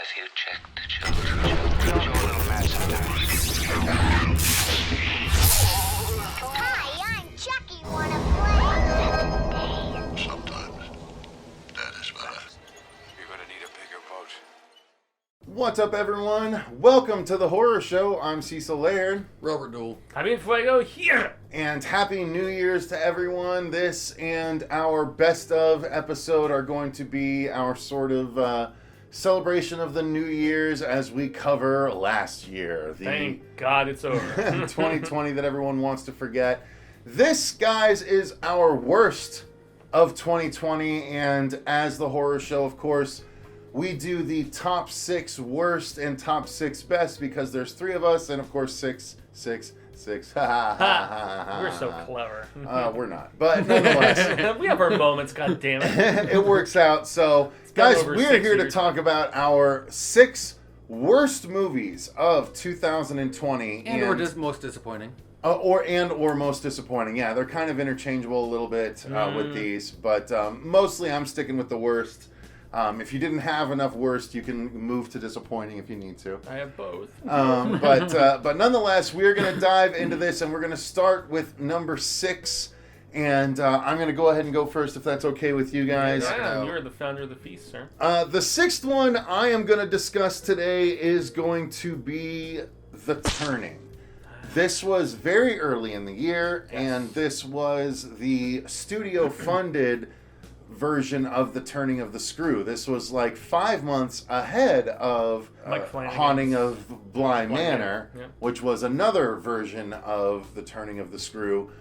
Have you checked the children? Use your little match sometimes. Hi, I'm Chucky. Wanna play? Sometimes that is better. You're gonna need a bigger boat. What's up, everyone? Welcome to the horror show. I'm Cecil, Laird. Robert Duell. Jaime Fuego here. And happy New Year's to everyone. This and our best of episode are going to be our sort of celebration of the New Year's as we cover last year. Thank God it's over. 2020 that everyone wants to forget. This, guys, is our worst of 2020. And as the horror show, of course, we do the top 6 worst and top 6 best because there's 3 of us and, of course, 6. We're so clever. We're not, but nonetheless. We have our moments, god damn it. It works out. So, guys, we are here to talk about our 6 worst movies of 2020. Or just most disappointing. Or most disappointing. Yeah, they're kind of interchangeable a little bit with these, but mostly I'm sticking with the worst. If you didn't have enough worst, you can move to disappointing if you need to. I have both. But nonetheless, we're going to dive into this, and we're going to start with number 6. And I'm going to go ahead and go first, if that's okay with you guys. Yeah, you're the founder of the feast, sir. The 6th one I am going to discuss today is going to be The Turning. This was very early in the year, and this was the studio-funded version of The Turning of the Screw. This was like 5 months ahead of Haunting of Bly Manor, which was another version of The Turning of the Screw.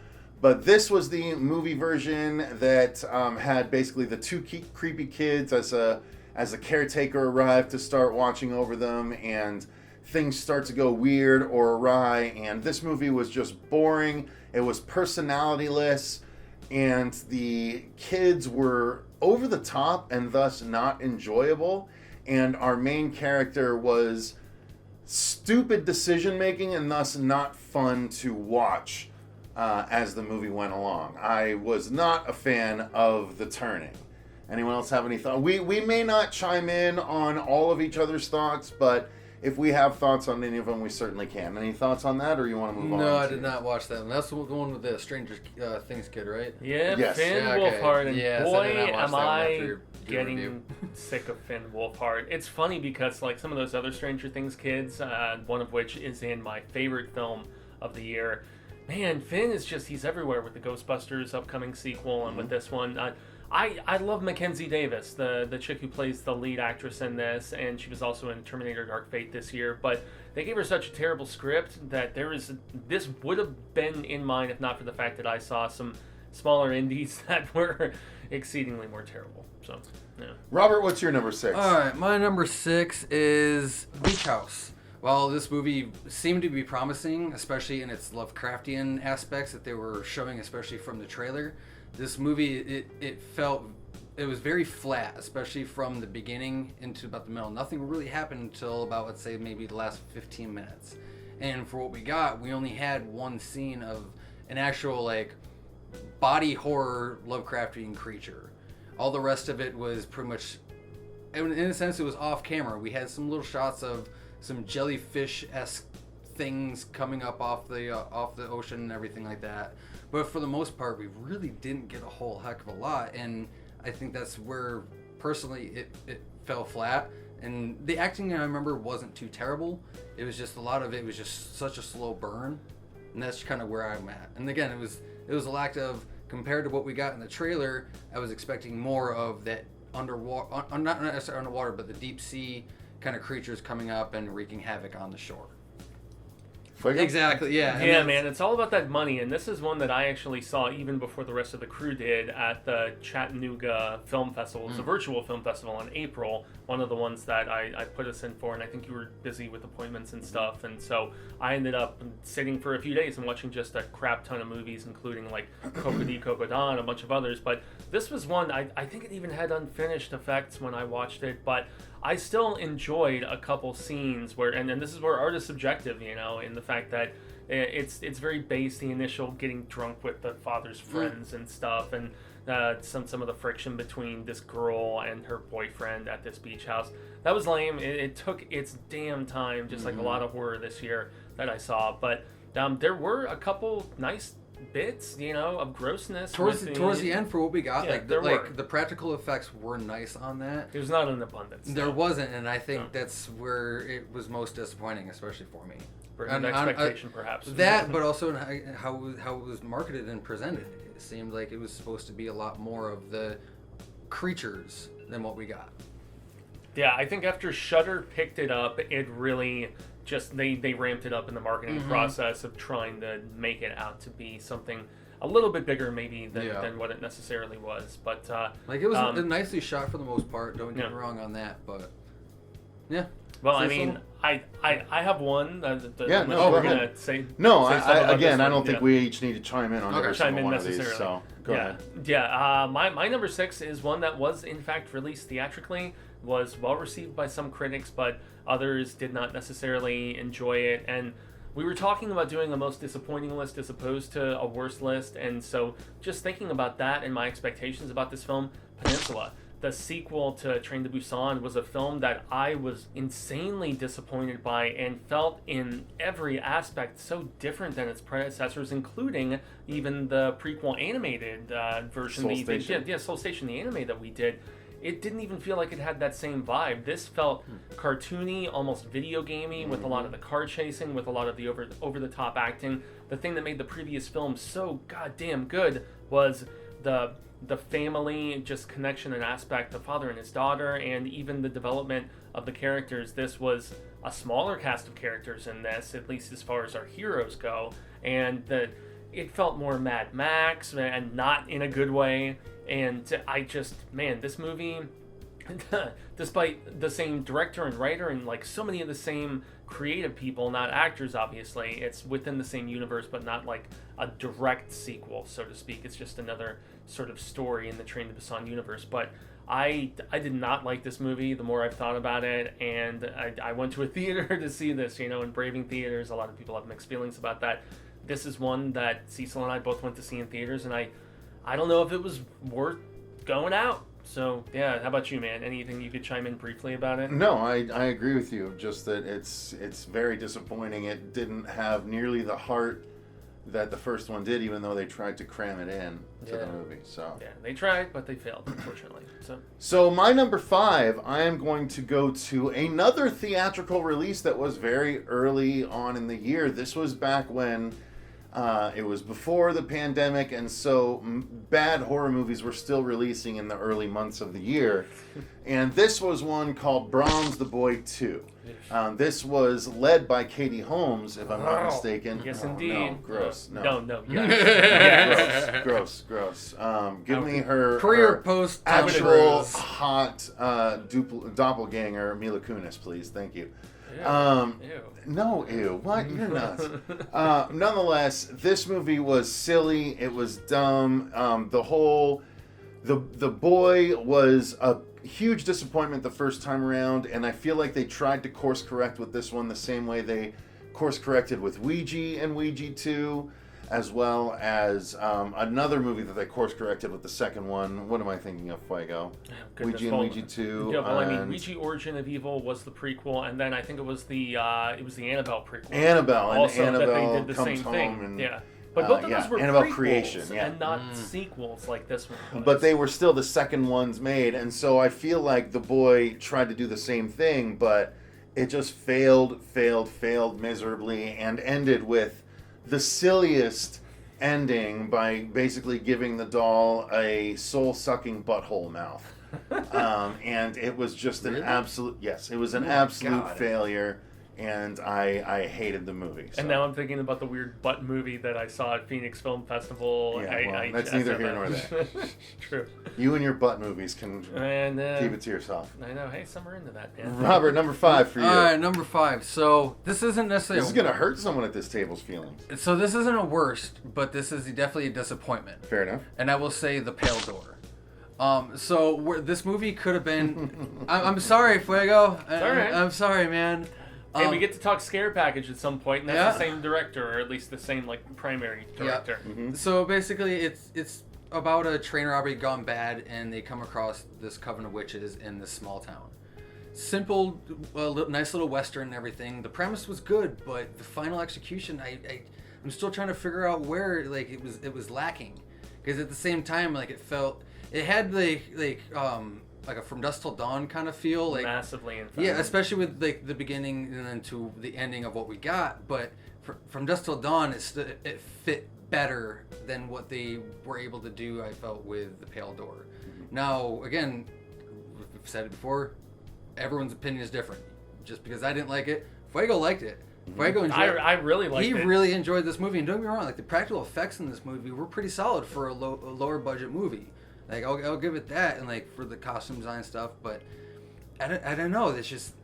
But this was the movie version that had basically the 2 creepy kids as a caretaker arrive to start watching over them, and things start to go weird or awry. And this movie was just boring. It was personality-less. And the kids were over the top and thus not enjoyable. And our main character was stupid decision making and thus not fun to watch as the movie went along. I was not a fan of The Turning. Anyone else have any thoughts? We may not chime in on all of each other's thoughts, but if we have thoughts on any of them, we certainly can. Any thoughts on that, or you want to move on? No, I did not watch that one. That's the one with the Stranger Things kid, right? Yeah, Yes. Finn Yeah, okay. Wolfhard, and Yes, I boy, did not watch am that one I after your getting review. sick of Finn Wolfhard. It's funny because, like, some of those other Stranger Things kids, one of which is in my favorite film of the year, man, Finn is just, he's everywhere with the Ghostbusters upcoming sequel and with this one. I love Mackenzie Davis, the chick who plays the lead actress in this, and she was also in Terminator Dark Fate this year, but they gave her such a terrible script that this would have been in mine if not for the fact that I saw some smaller indies that were exceedingly more terrible. So, yeah. Robert, what's your number 6? All right, my number 6 is Beach House. While this movie seemed to be promising, especially in its Lovecraftian aspects that they were showing, especially from the trailer, this movie, it was very flat, especially from the beginning into about the middle. Nothing really happened until about, let's say, maybe the last 15 minutes. And for what we got, we only had one scene of an actual, like, body horror Lovecraftian creature. All the rest of it was pretty much, in a sense, it was off camera. We had some little shots of some jellyfish-esque things coming up off the ocean and everything like that. But for the most part, we really didn't get a whole heck of a lot, and I think that's where, personally, it fell flat. And the acting, I remember, wasn't too terrible. It was just a lot of it was just such a slow burn, and that's kind of where I'm at. And again, it was a lack of, compared to what we got in the trailer, I was expecting more of that underwater, not necessarily underwater, but the deep sea kind of creatures coming up and wreaking havoc on the shore. Exactly, yeah. Yeah, man, it's all about that money, and this is one that I actually saw even before the rest of the crew did at the Chattanooga Film Festival. It's a virtual film festival in April, one of the ones that I put us in for, and I think you were busy with appointments and stuff, and so I ended up sitting for a few days and watching just a crap ton of movies, including like Cocody Cocodon and a bunch of others, but this was one, I think it even had unfinished effects when I watched it, but I still enjoyed a couple scenes where, and this is where art is subjective, you know, in the fact that it's very base, the initial getting drunk with the father's friends and stuff, and some of the friction between this girl and her boyfriend at this beach house. That was lame. It took its damn time, just like a lot of horror this year that I saw. But there were a couple nice bits, of grossness towards the end for what we got. Yeah, the practical effects were nice on that. There's not an abundance. There wasn't, and I think that's where it was most disappointing, especially for me. An expectation, perhaps. That, but also in how it was marketed and presented. It seemed like it was supposed to be a lot more of the creatures than what we got. Yeah, I think after Shudder picked it up, it really just they ramped it up in the marketing process of trying to make it out to be something a little bit bigger maybe than what it necessarily was. But it was nicely shot for the most part. Don't get me wrong on that, but yeah. Well, Cecil? I mean, I have one. Go we're ahead. gonna say. No, say something about this I one, don't think we each need to chime in on every chime single in one of necessarily. these. So go ahead. Yeah. My number 6 is one that was in fact released theatrically, was well received by some critics, but others did not necessarily enjoy it. And we were talking about doing a most disappointing list as opposed to a worst list, and so just thinking about that and my expectations about this film, Peninsula, the sequel to Train to Busan, was a film that I was insanely disappointed by and felt in every aspect so different than its predecessors, including even the prequel animated version. Soul Station, the anime that we did. It didn't even feel like it had that same vibe. This felt cartoony, almost video gamey, with a lot of the car chasing, with a lot of the over-the-top acting. The thing that made the previous film so goddamn good was the family just connection and aspect, the father and his daughter, and even the development of the characters. This was a smaller cast of characters in this, at least as far as our heroes go, and it felt more Mad Max, and not in a good way. And this movie, despite the same director and writer and like so many of the same creative people, not actors obviously, it's within the same universe but not like a direct sequel, so to speak. It's just another sort of story in the Train to Busan universe. But I did not like this movie the more I've thought about it, and I went to a theater to see this, in Braving Theaters. A lot of people have mixed feelings about that. This is one that Cecil and I both went to see in theaters, and I don't know if it was worth going out. So, yeah, how about you, man? Anything you could chime in briefly about it? No, I agree with you. Just that it's very disappointing. It didn't have nearly the heart that the first one did, even though they tried to cram it in to the movie. So yeah, they tried, but they failed, unfortunately. So my number 5, I am going to go to another theatrical release that was very early on in the year. This was back when it was before the pandemic, and so bad horror movies were still releasing in the early months of the year. And this was one called Brahms the Boy 2. This was led by Katie Holmes, if I'm not mistaken. Yes, indeed. No, gross. No. Yes. Gross. Give me her career post actual hot doppelganger Mila Kunis, please. Thank you. Ew. No, ew. What? You're nuts. Nonetheless, this movie was silly. It was dumb. The boy was a huge disappointment the first time around, and I feel like they tried to course correct with this one the same way they course corrected with Ouija and Ouija 2, as well as another movie that they course corrected with the second one. What am I thinking of, Fuego? Ouija and Ouija 2. Yeah, well, I mean, Ouija Origin of Evil was the prequel, and then I think it was the Annabelle prequel. Annabelle, also, and Annabelle that they did the comes same home thing. and yeah. But both of those were Annabelle prequels Creation, and not sequels like this one was. But they were still the second ones made, and so I feel like The Boy tried to do the same thing, but it just failed miserably, and ended with the silliest ending by basically giving the doll a soul-sucking butthole mouth. And it was just an absolute failure. And I hated the movie. So. And now I'm thinking about the weird butt movie that I saw at Phoenix Film Festival. Yeah, that's neither here nor there. True. You and your butt movies can keep it to yourself. I know. Hey, some are into that, man. Robert, number 5 for you. All right, number 5. So this isn't necessarily... This is going to hurt someone at this table's feelings. So this isn't a worst, but this is definitely a disappointment. Fair enough. And I will say The Pale Door. This movie could have been... I'm sorry, Fuego. It's all right. I'm sorry, man. Hey, we get to talk Scare Package at some point, and that's the same director, or at least the same primary director. Mm-hmm. So basically, it's about a train robbery gone bad, and they come across this coven of witches in this small town. Simple, nice little western and everything. The premise was good, but the final execution, I'm still trying to figure out where like it was lacking. Because at the same time, like it had like a From Dusk Till Dawn kind of feel, like massively in yeah, especially with like the beginning and then to the ending of what we got. But From Dusk Till Dawn, it fit better than what they were able to do, I felt, with The Pale Door. Now, again, we've said it before, everyone's opinion is different. Just because I didn't like it, Fuego liked it. Fuego enjoyed it. I really liked it. He really enjoyed this movie, and don't get me wrong, like the practical effects in this movie were pretty solid for a lower budget movie. Like I'll give it that, and like for the costume design stuff, but I don't know. It's just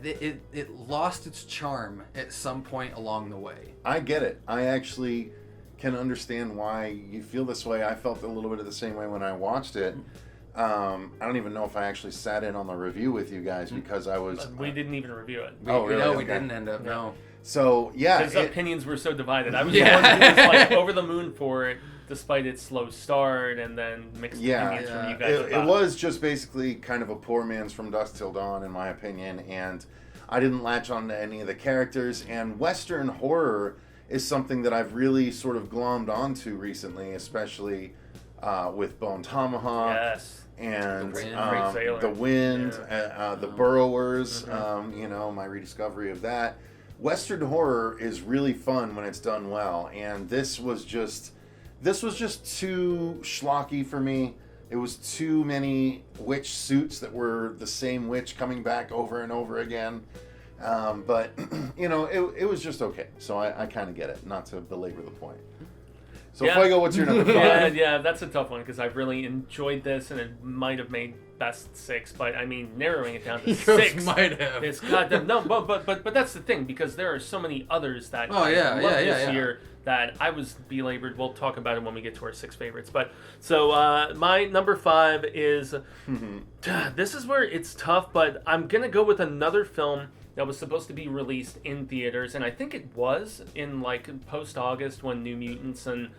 it lost its charm at some point along the way. I get it. I actually can understand why you feel this way. I felt a little bit of the same way when I watched it. I don't even know if I actually sat in on the review with you guys because I was. We didn't even review it. We Okay. didn't end up. No. So yeah, Because opinions were so divided. I was the one who was like over the moon for it, despite its slow start, and then mixed opinions from you guys. It was just basically kind of a poor man's From Dusk Till Dawn, in my opinion, and I didn't latch on to any of the characters. And Western horror is something that I've really sort of glommed onto recently, especially with Bone Tomahawk. Yes. And The Wind. The Burrowers, my rediscovery of that. Western horror is really fun when it's done well, and this was just too schlocky for me. It was too many witch suits that were the same witch coming back over and over again. But it was just okay. So I kind of get it. Not to belabor the point. So Fuego, what's your number 5? Yeah, that's a tough one because I really enjoyed this, and it might have made best 6, but I mean narrowing it down to 6 might have. It's goddamn no, but that's the thing because there are so many others that this year that I was belabored. We'll talk about it when we get to our 6 favorites. But so my number 5 is this is where it's tough, but I'm gonna go with another film that was supposed to be released in theaters, and I think it was in like post-August when New Mutants and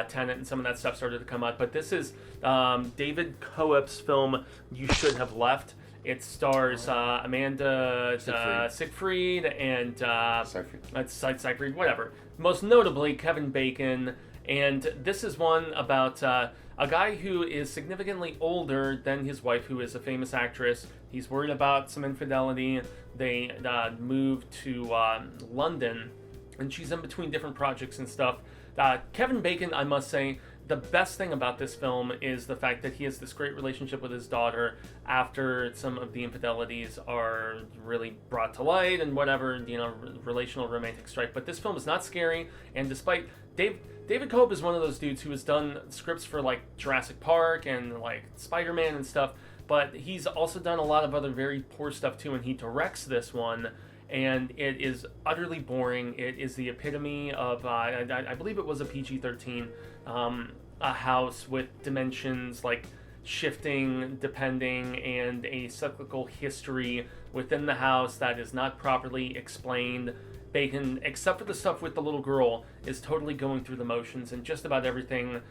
Tenet and some of that stuff started to come out. But this is David Coep's film You Should Have Left. It stars Amanda Siegfried and Seyfried, whatever. Most notably Kevin Bacon, and this is one about a guy who is significantly older than his wife, who is a famous actress. He's worried about some infidelity. They move to London, and she's in between different projects and stuff. Kevin Bacon, I must say, the best thing about this film is the fact that he has this great relationship with his daughter after some of the infidelities are really brought to light and whatever, relational romantic strife. But this film is not scary, and despite David Cope is one of those dudes who has done scripts for like Jurassic Park and like Spider-Man and stuff, but he's also done a lot of other very poor stuff too, and he directs this one, and it is utterly boring. It is the epitome of, I believe it was a PG-13, a house with dimensions like shifting depending and a cyclical history within the house that is not properly explained. Bacon, except for the stuff with the little girl, is totally going through the motions, and just about everything,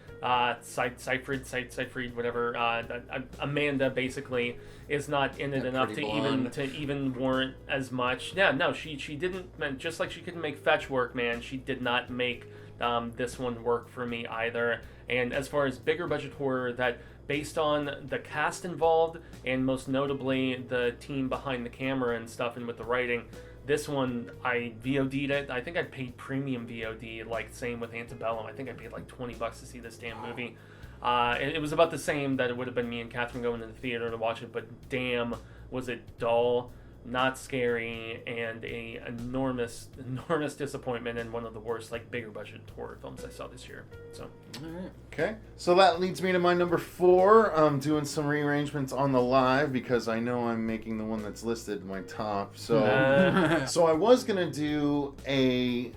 Seyfried, whatever, Amanda basically is not in it enough to even warrant as much. Yeah, no, she didn't, just like she couldn't make Fetch work, man, she did not make this one work for me either. And as far as bigger budget horror, that based on the cast involved, and most notably the team behind the camera and stuff, and with the writing, this one, I VOD'd it. I think I paid premium VOD, like same with Antebellum. I think I paid like $20 to see this damn movie. It was about the same that it would have been me and Catherine going to the theater to watch it, but damn, was it dull, not scary, and a enormous disappointment, and one of the worst, like, bigger budget horror films I saw this year. So, okay, so that leads me to my number 4. I'm doing some rearrangements on the live because I know I'm making the one that's listed in my top. So, so I was gonna do a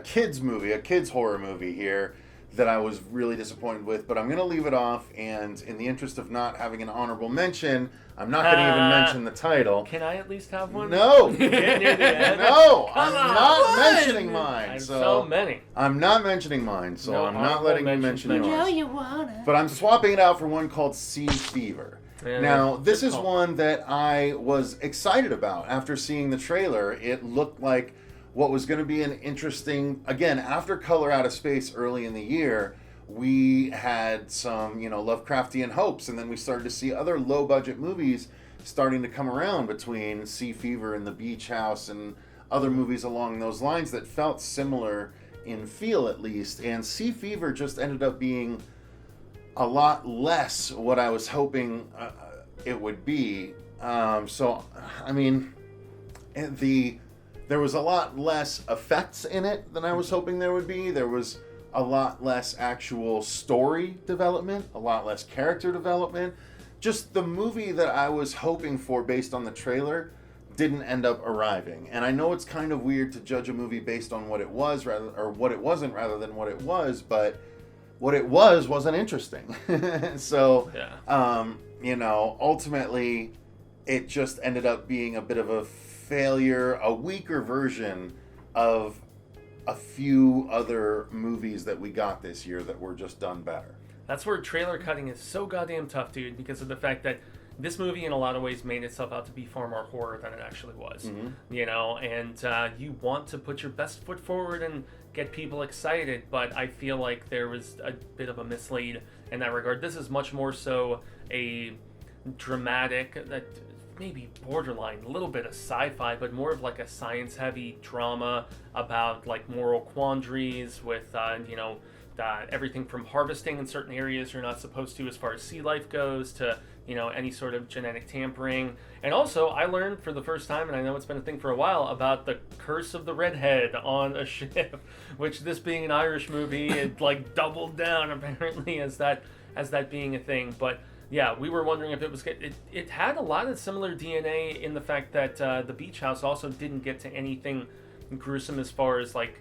kids movie, a kids horror movie here that I was really disappointed with, but I'm going to leave it off, and in the interest of not having an honorable mention, I'm not going to even mention the title. Can I at least have one? No! Get near the end. No! Come I'm on. not mentioning mine. I have So so many. I'm not mentioning mine, so No I'm not honorable letting you mentions mention mentioned. yours. But I'm swapping it out for one called Sea Fever. Yeah, Now, this good is call. one that I was excited about after seeing the trailer. It looked like what was going to be an interesting, again, after Color Out of Space early in the year, we had some, Lovecraftian hopes, and then we started to see other low-budget movies starting to come around between Sea Fever and The Beach House and other movies along those lines that felt similar in feel, at least. And Sea Fever just ended up being a lot less what I was hoping it would be. There was a lot less effects in it than I was hoping there would be. There was a lot less actual story development, a lot less character development. Just the movie that I was hoping for based on the trailer didn't end up arriving. And I know it's kind of weird to judge a movie based on what it was or what it wasn't rather than what it was, but what it wasn't interesting. So, ultimately it just ended up being a bit of a failure, a weaker version of a few other movies that we got this year that were just done better. That's where trailer cutting is so goddamn tough, dude, because of the fact that this movie in a lot of ways made itself out to be far more horror than it actually was. And you want to put your best foot forward and get people excited, but I feel like there was a bit of a mislead in that regard. This is much more so a dramatic, that maybe borderline, a little bit of sci-fi, but more of like a science-heavy drama about like moral quandaries with, everything from harvesting in certain areas you're not supposed to as far as sea life goes to, any sort of genetic tampering. And also, I learned for the first time, and I know it's been a thing for a while, about the curse of the redhead on a ship, which this being an Irish movie, it like doubled down apparently as that being a thing. But yeah, we were wondering if it was... It had a lot of similar DNA in the fact that the Beach House also didn't get to anything gruesome as far as, like,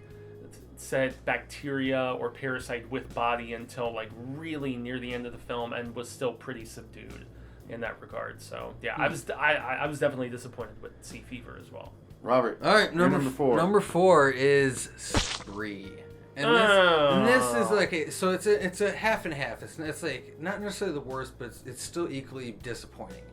said bacteria or parasite with body until, like, really near the end of the film and was still pretty subdued in that regard. So, yeah, I was definitely disappointed with Sea Fever as well. Robert. All right, number 4. Number 4 is Spree. And this is like it's a half and half. It's like not necessarily the worst, but it's still equally disappointing.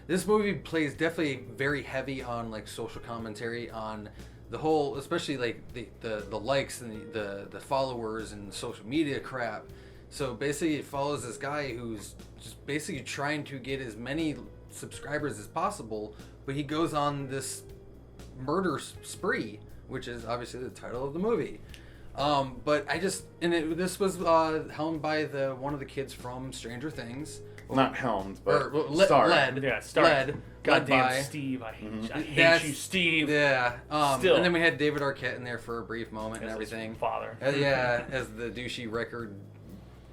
This movie plays definitely very heavy on like social commentary on the whole, especially like the likes and the followers and social media crap. So basically, it follows this guy who's just basically trying to get as many subscribers as possible, but he goes on this murder spree, which is obviously the title of the movie. This was helmed by one of the kids from Stranger Things. Not helmed, but starred. Led. Yeah, starred. Led Goddamn by, Steve. I hate That's- you, Steve. Yeah. Still. And then we had David Arquette in there for a brief moment and As his everything. father. As the douchey record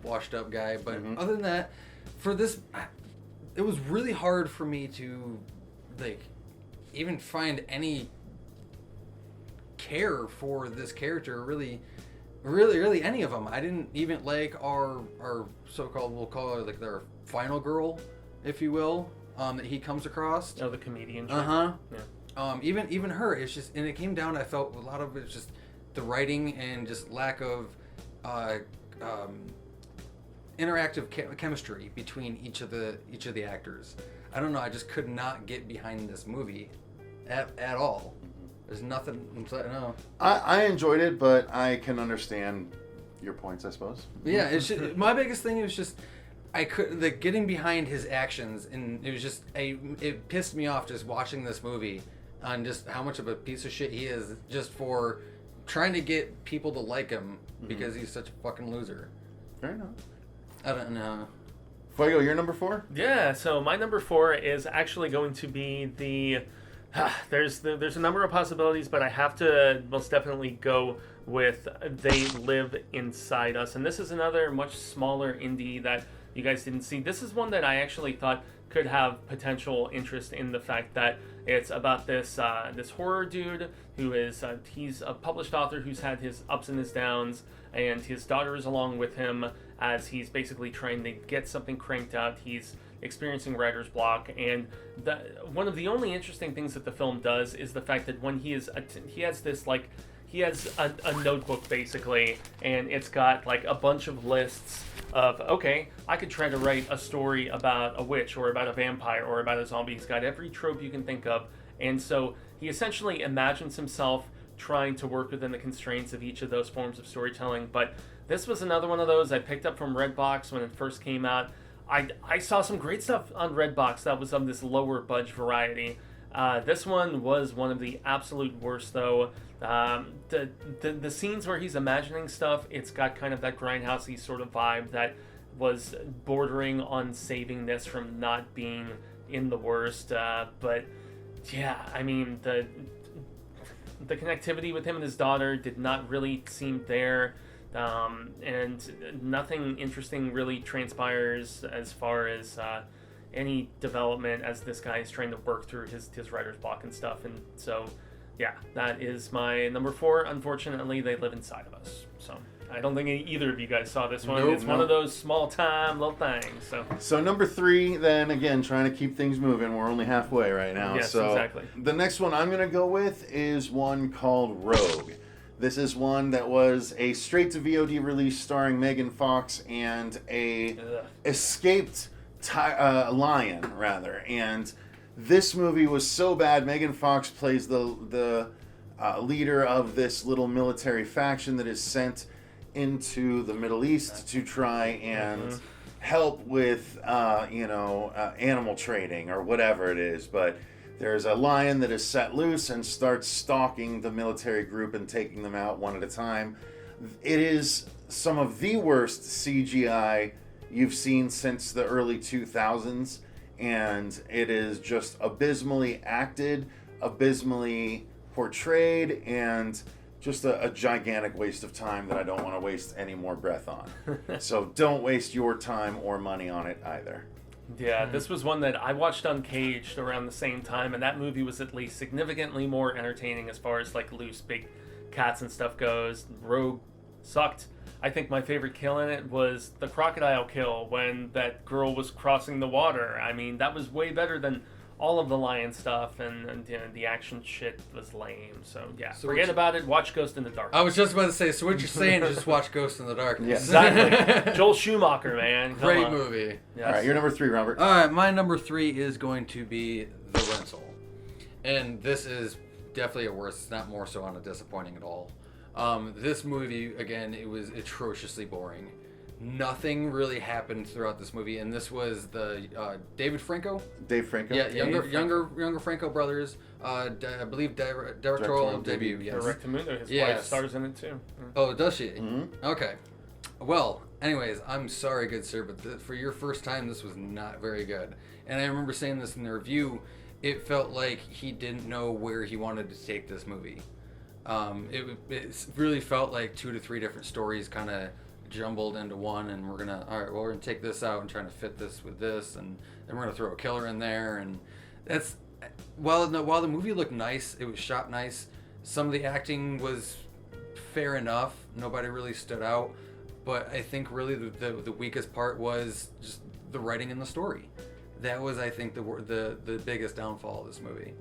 washed up guy. But other than that, for this, it was really hard for me to like even find any care for this character, really any of them. I didn't even like our so-called, we'll call her like their final girl, if you will, that he comes across. Oh, the comedian. Yeah. Yeah. Even her, it's just, and it came down, I felt a lot of it's just the writing and just lack of interactive chemistry between each of the actors. I don't know, I just could not get behind this movie at all. There's nothing. No. I enjoyed it, but I can understand your points, I suppose. Yeah, it's just, my biggest thing was just getting behind his actions, and it was just it pissed me off just watching this movie on just how much of a piece of shit he is, just for trying to get people to like him because he's such a fucking loser. Fair enough. I don't know. Fuego, your number 4? Yeah, so my number 4 is actually going to be the... There's a number of possibilities, but I have to most definitely go with They Live Inside Us. And this is another much smaller indie that you guys didn't see. This is one that I actually thought could have potential interest in the fact that it's about this horror dude who is he's a published author who's had his ups and his downs, and his daughter is along with him as he's basically trying to get something cranked out. He's experiencing writer's block, and one of the only interesting things that the film does is the fact that when he has a notebook basically, and it's got like a bunch of lists of, okay, I could try to write a story about a witch or about a vampire or about a zombie. He's got every trope you can think of, and so he essentially imagines himself trying to work within the constraints of each of those forms of storytelling. But this was another one of those I picked up from Redbox when it first came out. I saw some great stuff on Redbox that was of this lower budge variety. This one was one of the absolute worst, though. The scenes where he's imagining stuff, it's got kind of that grindhousey sort of vibe that was bordering on saving this from not being in the worst. But yeah, I mean, the connectivity with him and his daughter did not really seem there. And nothing interesting really transpires as far as any development as this guy is trying to work through his writer's block and stuff. And so, yeah, that is my number 4. Unfortunately, they live inside of us. So I don't think either of you guys saw this one. Nope, it's one of those small-time little things. So number 3, then again, trying to keep things moving. We're only halfway right now. Yes, so exactly. The next one I'm going to go with is one called Rogue. This is one that was a straight-to-VOD release starring Megan Fox and a escaped lion, rather. And this movie was so bad. Megan Fox plays the leader of this little military faction that is sent into the Middle East to try and help with, animal trading or whatever it is. But there's a lion that is set loose and starts stalking the military group and taking them out one at a time. It is some of the worst CGI you've seen since the early 2000s, and it is just abysmally acted, abysmally portrayed, and just a gigantic waste of time that I don't want to waste any more breath on. So don't waste your time or money on it either. Yeah, this was one that I watched Uncaged around the same time, and that movie was at least significantly more entertaining as far as like loose big cats and stuff goes. Rogue sucked. I think my favorite kill in it was the crocodile kill when that girl was crossing the water. I mean, that was way better than all of the lion stuff, and the action shit was lame. So yeah, forget about it. Watch Ghost in the Dark. I was just about to say, so what you're saying is just watch Ghost in the Darkness. Yeah. Exactly. Joel Schumacher, man. Come Great on. movie. Yes. All right, you're number 3, Robert. All right, my number 3 is going to be The Rental. And this is definitely a worse, it's not more so on a disappointing at all. This movie, again, it was atrociously boring. Nothing really happened throughout this movie, and this was the Dave Franco. Yeah, younger Franco brothers. I believe directorial debut. Yes. Director, his Yes. wife stars in it too. Oh, does she? Mm-hmm. Okay. Well, anyways, I'm sorry, good sir, but for your first time, this was not very good. And I remember saying this in the review. It felt like he didn't know where he wanted to take this movie. It really felt like 2 to 3 different stories kind of jumbled into one, and we're gonna take this out and trying to fit this with this, and then we're gonna throw a killer in there, and that's while the movie looked nice, it was shot nice. Some of the acting was fair enough. Nobody really stood out, but I think really the weakest part was just the writing and the story. That was, I think, the biggest downfall of this movie.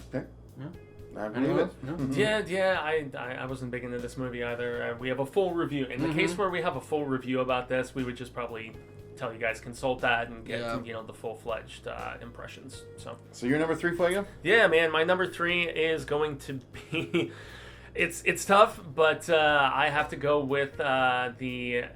Okay. Yeah. I believe it. No? Yeah, I wasn't big into this movie either. We have a full review. In the case where we have a full review about this, we would just probably tell you guys consult that and get the full-fledged impressions. So your number 3 for you? Yeah, man, my number 3 is going to be it's tough, but I have to go with the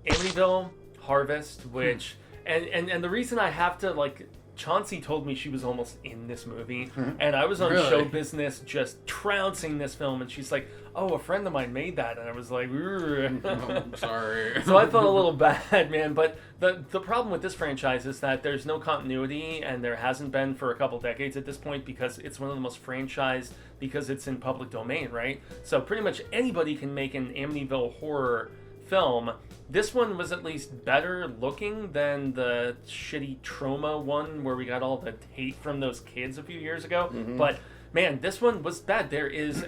Amityville Harvest, which and the reason I have to Chauncey told me she was almost in this movie, and I was on Show Business just trouncing this film, and she's like, "Oh, a friend of mine made that," and I was like, I'm sorry. So I felt a little bad, man. But the problem with this franchise is that there's no continuity, and there hasn't been for a couple decades at this point, because it's one of the most franchised, because it's in public domain, right? So pretty much anybody can make an Amityville horror film. This one was at least better looking than the shitty Trauma one where we got all the hate from those kids a few years ago. But man, this one was bad. There's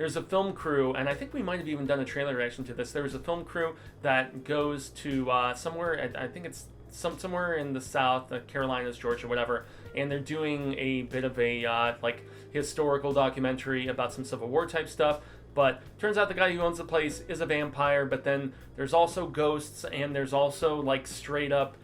there's a film crew, and I think we might have even done a trailer reaction to this. There was a film crew that goes to somewhere, I think it's somewhere in the South, the Carolinas, Georgia, whatever, and they're doing a bit of a like historical documentary about some Civil War type stuff. But turns out the guy who owns the place is a vampire, but then there's also ghosts, and there's also like straight up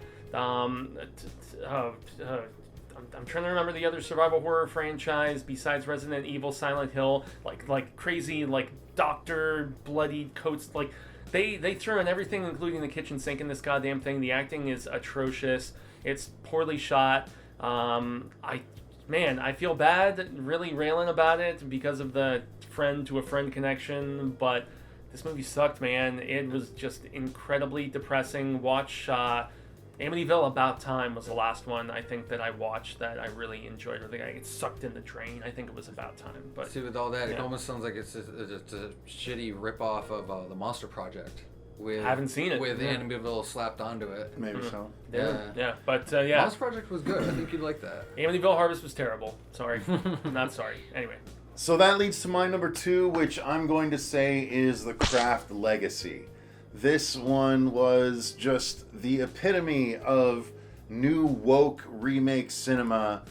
I'm trying to remember the other survival horror franchise besides Resident Evil, Silent Hill, like crazy like doctor bloodied coats. Like they throw in everything, including the kitchen sink in this goddamn thing. The acting is atrocious. It's poorly shot. I feel bad really railing about it because of the friend to a friend connection, but this movie sucked, man. It was just incredibly depressing. Watch Amityville About Time was the last one I think that I watched that I really enjoyed. I think I get sucked in the drain. I think it was About Time. But see, with all that, yeah. It almost sounds like it's a shitty ripoff of the Monster Project. With, I haven't seen it. With Amityville slapped onto it. Maybe so. Yeah. But yeah. Monster Project was good. I think you'd like that. Amityville Harvest was terrible. Sorry. Not sorry. Anyway. So that leads to my number 2, which I'm going to say is The Craft Legacy. This one was just the epitome of new woke remake cinema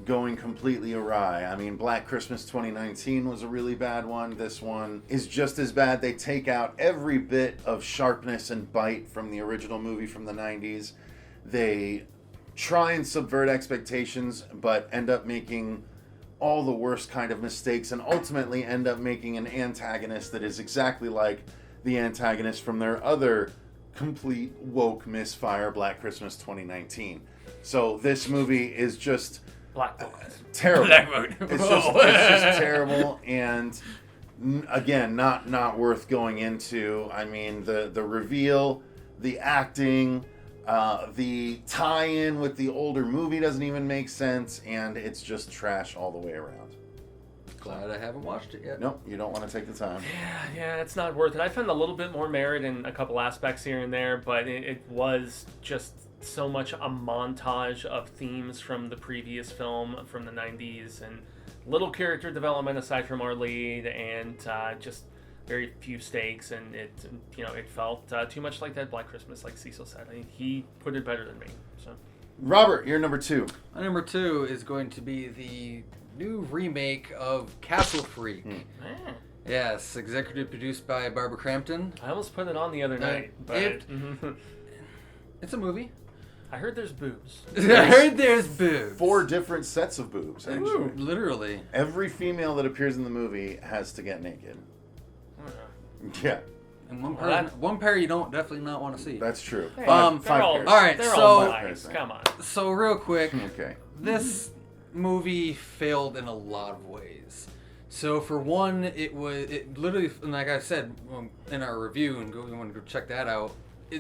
going completely awry. I mean, Black Christmas 2019 was a really bad one. This one is just as bad. They take out every bit of sharpness and bite from the original movie from the 90s. They try and subvert expectations, but end up making all the worst kind of mistakes and ultimately end up making an antagonist that is exactly like the antagonist from their other complete woke misfire, Black Christmas 2019. So this movie is just terrible. It's just terrible, and again, not worth going into. I mean, the reveal, the acting, the tie-in with the older movie doesn't even make sense, and it's just trash all the way around. Glad I haven't watched it yet. Nope, you don't want to take the time. Yeah, it's not worth it. I found a little bit more merit in a couple aspects here and there, but it was just so much a montage of themes from the previous film from the 90s, and little character development aside from our lead, and just very few stakes, and it felt too much like that Black Christmas, like Cecil said. I mean, he put it better than me. So, Robert, you're number 2. My number 2 is going to be the new remake of Castle Freak. Yes, executive produced by Barbara Crampton. I almost put it on the other night, but it's a movie. I heard there's boobs. I heard there's boobs. 4 different sets of boobs, actually. Ooh, literally. Every female that appears in the movie has to get naked. Yeah. And one pair you don't definitely not want to see. That's true. Hey, Five all pairs. right, they're so- all nice. Come on. So real quick, Okay. this movie failed in a lot of ways. So for one, it literally, like I said in our review, and you want to go check that out,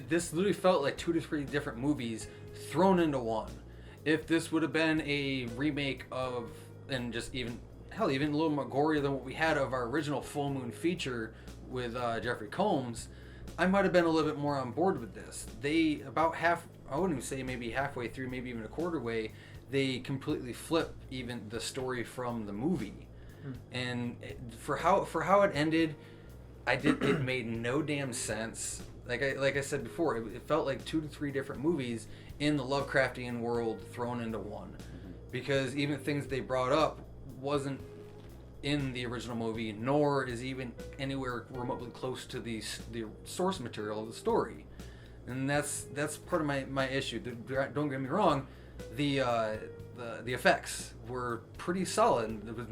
this literally felt like 2 to 3 different movies thrown into one. If this would have been a remake of, and just even a little more gory than what we had of our original Full Moon feature with Jeffrey Combs, I might have been a little bit more on board with this. They I wouldn't even say maybe halfway through, maybe even a quarter way, they completely flip even the story from the movie. And for how it ended, it made no damn sense. Like I said before, it felt like 2 to 3 different movies in the Lovecraftian world thrown into one. Because even things they brought up wasn't in the original movie, nor is even anywhere remotely close to the source material of the story. And that's part of my issue. Don't get me wrong, the effects were pretty solid. It was,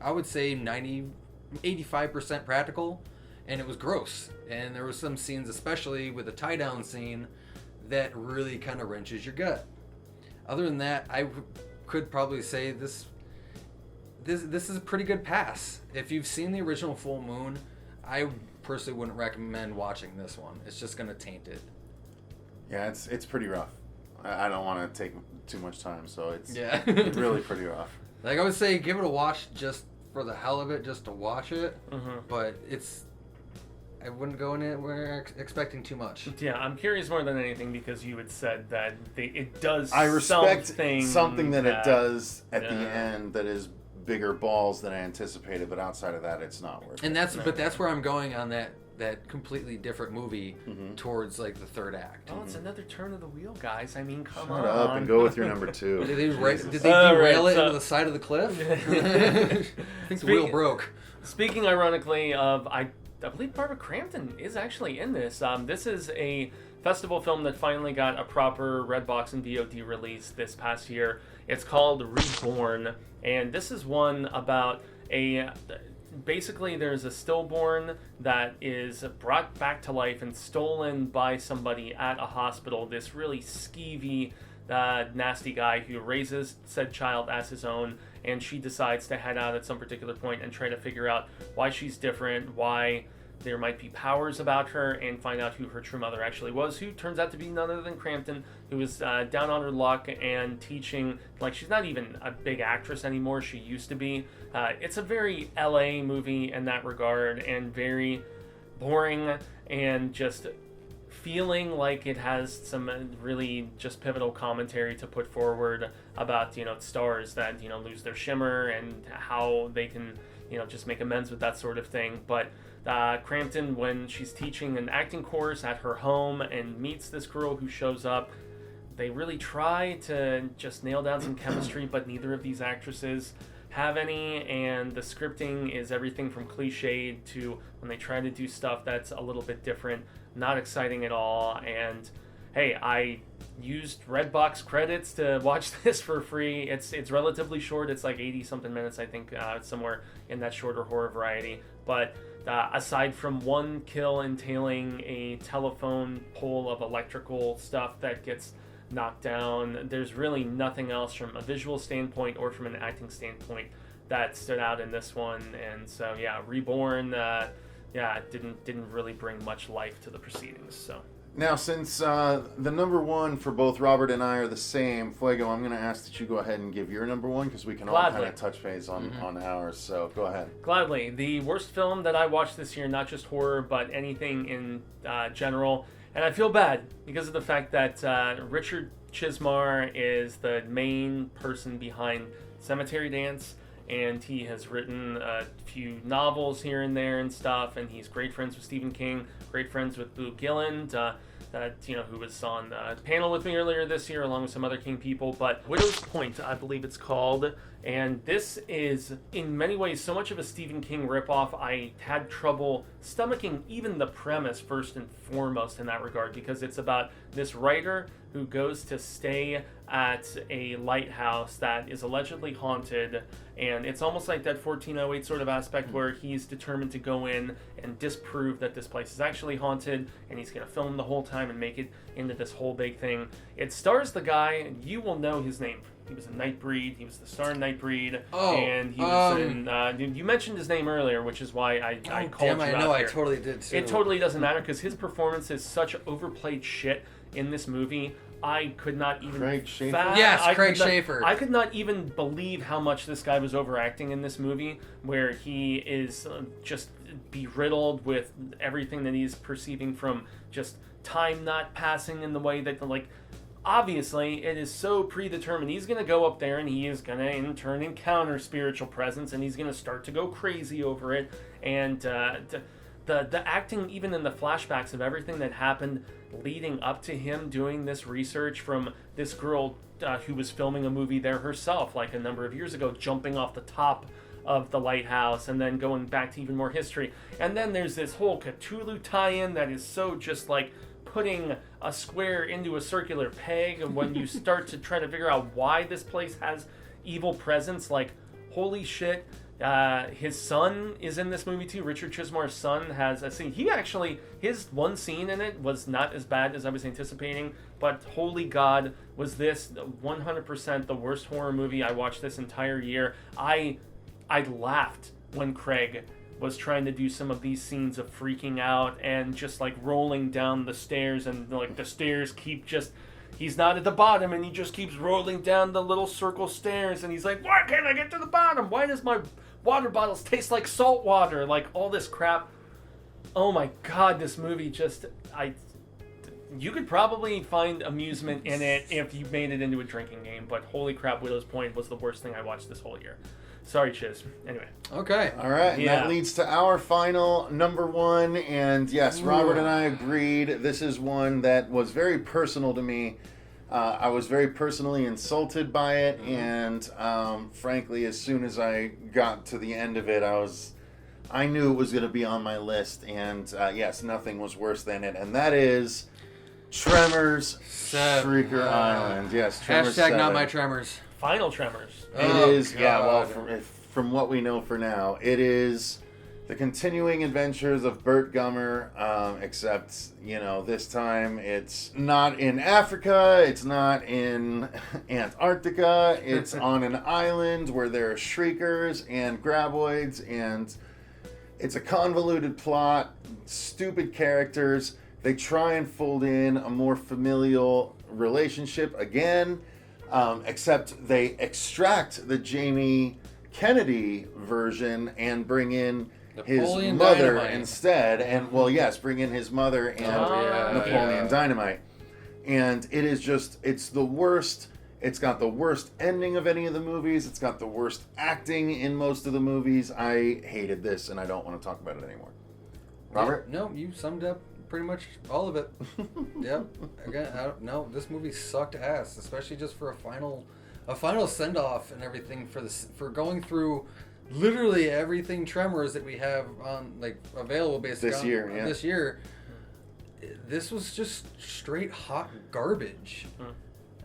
I would say 85% practical, and it was gross. And there were some scenes, especially with the tie-down scene, that really kind of wrenches your gut. Other than that, I could probably say this is a pretty good pass. If you've seen the original Full Moon, I personally wouldn't recommend watching this one. It's just going to taint it. Yeah, it's pretty rough. I don't want to take too much time, so it's really pretty rough. Like I would say, give it a watch just for the hell of it, just to watch it. But I wouldn't go in it expecting too much. Yeah, I'm curious more than anything because you had said that it does. I respect something that it does at the end that is bigger balls than I anticipated, but outside of that, it's not worth it. And that's where I'm going on that completely different movie towards like the third act. Oh, it's another turn of the wheel, guys. I mean, come Shut on. up and go with your number 2. Did they Jesus. derail it so- into the side of the cliff? I think the wheel broke. Speaking ironically of, I believe Barbara Crampton is actually in this. This is a festival film that finally got a proper Redbox and VOD release this past year. It's called Reborn, and this is one about basically there's a stillborn that is brought back to life and stolen by somebody at a hospital. This really skeevy, nasty guy who raises said child as his own, and she decides to head out at some particular point and try to figure out why she's different, why there might be powers about her, and find out who her true mother actually was, who turns out to be none other than Crampton, who is down on her luck and teaching. Like, she's not even a big actress anymore. She used to be. It's a very LA movie in that regard, and very boring, and just feeling like it has some really just pivotal commentary to put forward about, stars that, lose their shimmer and how they can, just make amends with that sort of thing. But Crampton, when she's teaching an acting course at her home and meets this girl who shows up, they really try to just nail down some chemistry, but neither of these actresses have any, and the scripting is everything from cliched to when they try to do stuff that's a little bit different, not exciting at all. And hey, I used Redbox credits to watch this for free. It's relatively short. It's like 80 something minutes, I think, somewhere in that shorter horror variety. But aside from one kill entailing a telephone pole of electrical stuff that gets knocked down, there's really nothing else from a visual standpoint or from an acting standpoint that stood out in this one. And so yeah, Reborn didn't really bring much life to the proceedings. So Now, since the number 1 for both Robert and I are the same, Fuego, I'm going to ask that you go ahead and give your number 1, because we can all Gladly. kind of touch base on ours. So go ahead. Gladly. The worst film that I watched this year, not just horror, but anything in general. And I feel bad because of the fact that Richard Chismar is the main person behind Cemetery Dance, and he has written a few novels here and there and stuff, and he's great friends with Stephen King, great friends with Boo Gilland, who was on the panel with me earlier this year, along with some other King people. But Widow's Point, I believe it's called, and this is in many ways so much of a Stephen King ripoff. I had trouble stomaching even the premise first and foremost in that regard, because it's about this writer who goes to stay at a lighthouse that is allegedly haunted, and it's almost like that 1408 sort of aspect where he's determined to go in and disprove that this place is actually haunted, and he's going to film the whole time and make it into this whole big thing. It stars the guy, you will know his name. He was in Nightbreed. He was the star in Nightbreed. Oh, and he was in... you mentioned his name earlier, which is why I called damn, you I out know, I here. totally did too. It totally doesn't matter, because his performance is such overplayed shit in this movie. I could not even... Craig Schaefer? Craig Schaefer. I could not even believe how much this guy was overacting in this movie, where he is just beriddled with everything that he's perceiving from just time not passing in the way that, like... Obviously, it is so predetermined. He's going to go up there and he is going to, in turn, encounter spiritual presence, and he's going to start to go crazy over it. And the acting, even in the flashbacks of everything that happened leading up to him doing this research, from this girl who was filming a movie there herself, like a number of years ago, jumping off the top of the lighthouse, and then going back to even more history. And then there's this whole Cthulhu tie-in that is so just like putting a square into a circular peg, and when you start to try to figure out why this place has evil presence, like, holy shit. His son is in this movie too. Richard Chismar's son has a scene. His one scene in it was not as bad as I was anticipating, but holy God, was this 100% the worst horror movie I watched this entire year. I laughed when Craig was trying to do some of these scenes of freaking out and just like rolling down the stairs, and like the stairs keep just, he's not at the bottom and he just keeps rolling down the little circle stairs, and he's like, why can't I get to the bottom? Why does my water bottles taste like salt water? Like all this crap. Oh my God, this movie just, you could probably find amusement in it if you made it into a drinking game, but holy crap, Widow's Point was the worst thing I watched this whole year. Sorry, Chiz. Anyway. Okay. All right, and Yeah. that leads to our final number one. And yes, Robert and I agreed. This is one that was very personal to me. I was very personally insulted by it, and frankly, as soon as I got to the end of it, I knew it was going to be on my list. And yes, nothing was worse than it, and that is Tremors, Shrieker Island. Yes, Tremors Hashtag 7. not my Tremors. Final Tremors. It is, yeah, well, God. from what we know for now, it is the continuing adventures of Burt Gummer, except, this time it's not in Africa, it's not in Antarctica, it's on an island where there are shriekers and graboids, and it's a convoluted plot, stupid characters. They try and fold in a more familial relationship again, except they extract the Jamie Kennedy version and bring in Napoleon his mother Dynamite. instead. And, well, yes, bring in his mother and Napoleon Dynamite. And it is just, it's the worst. It's got the worst ending of any of the movies. It's got the worst acting in most of the movies. I hated this, and I don't want to talk about it anymore. Robert? No, you summed up pretty much all of it. Yep. Again, no, this movie sucked ass, especially just for a final send off and everything for going through literally everything Tremors that we have on available basically This year. This year. This was just straight hot garbage.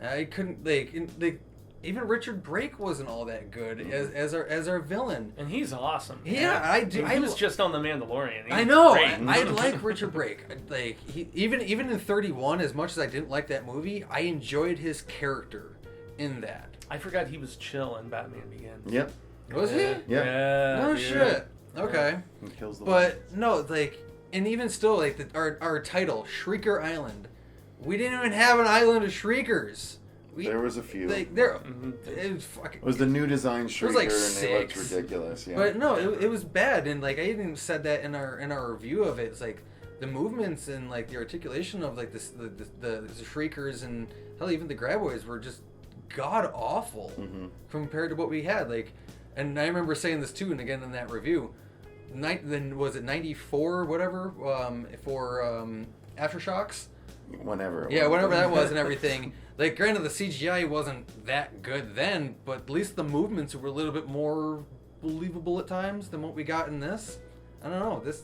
I couldn't even Richard Brake wasn't all that good as our villain. And he's awesome. Yeah, I do. He was just on The Mandalorian. He I was know. great. I like Richard Brake. Even in 31, as much as I didn't like that movie, I enjoyed his character in that. I forgot he was chill in Batman Begins. Yep. Was he? Yeah. No dude. shit. Okay. He kills the But no, and even still, our title, Shrieker Island. We didn't even have an island of shriekers. There was a few. It was fucking. It was the new design Shrieker, like and they looked 6. ridiculous. Yeah. But no, it was bad, and I even said that in our review of it. It's the movements and the articulation of the shriekers and hell, even the graboids were just god awful compared to what we had. And I remember saying this too, and again in that review. Then was it 94 whatever for Aftershocks? Whenever. Whenever that was and everything. Granted, the CGI wasn't that good then, but at least the movements were a little bit more believable at times than what we got in this. I don't know. This.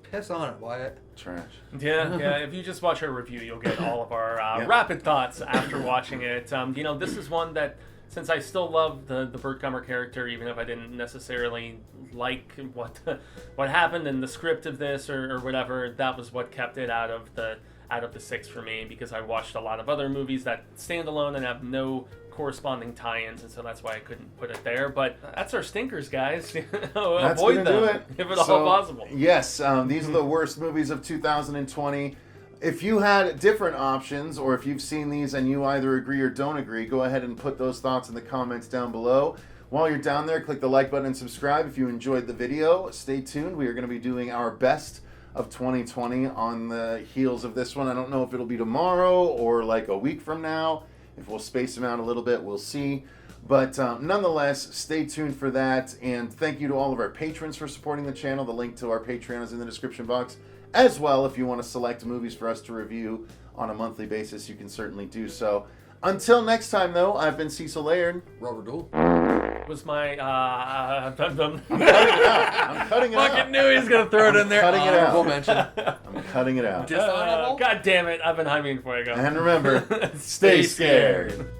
Piss on it, Wyatt. Trash. Yeah. If you just watch our review, you'll get all of our rapid thoughts after watching it. This is one that, since I still love the Burt Gummer character, even if I didn't necessarily like what happened in the script of this or whatever, that was what kept it out of the 6 for me, because I watched a lot of other movies that stand alone and have no corresponding tie-ins, and so that's why I couldn't put it there. But that's our stinkers, guys. Avoid them do it. if at all possible. Yes, these are the worst movies of 2020. If you had different options, or if you've seen these and you either agree or don't agree, go ahead and put those thoughts in the comments down below. While you're down there, click the like button and subscribe if you enjoyed the video. Stay tuned. We are going to be doing our best of 2020 on the heels of this one. I don't know if it'll be tomorrow or a week from now. If we'll space them out a little bit, we'll see. But nonetheless, stay tuned for that. And thank you to all of our patrons for supporting the channel. The link to our Patreon is in the description box. As well, if you want to select movies for us to review on a monthly basis, you can certainly do so. Until next time, though, I've been Cecil Laird. Robert Duell. Was my I'm cutting it out. Fucking knew he was gonna throw it in there. Cutting it out. Honorable mention. I'm cutting it out. Dishonorable? God damn it! I've been Jaime before I go. And remember, stay scared.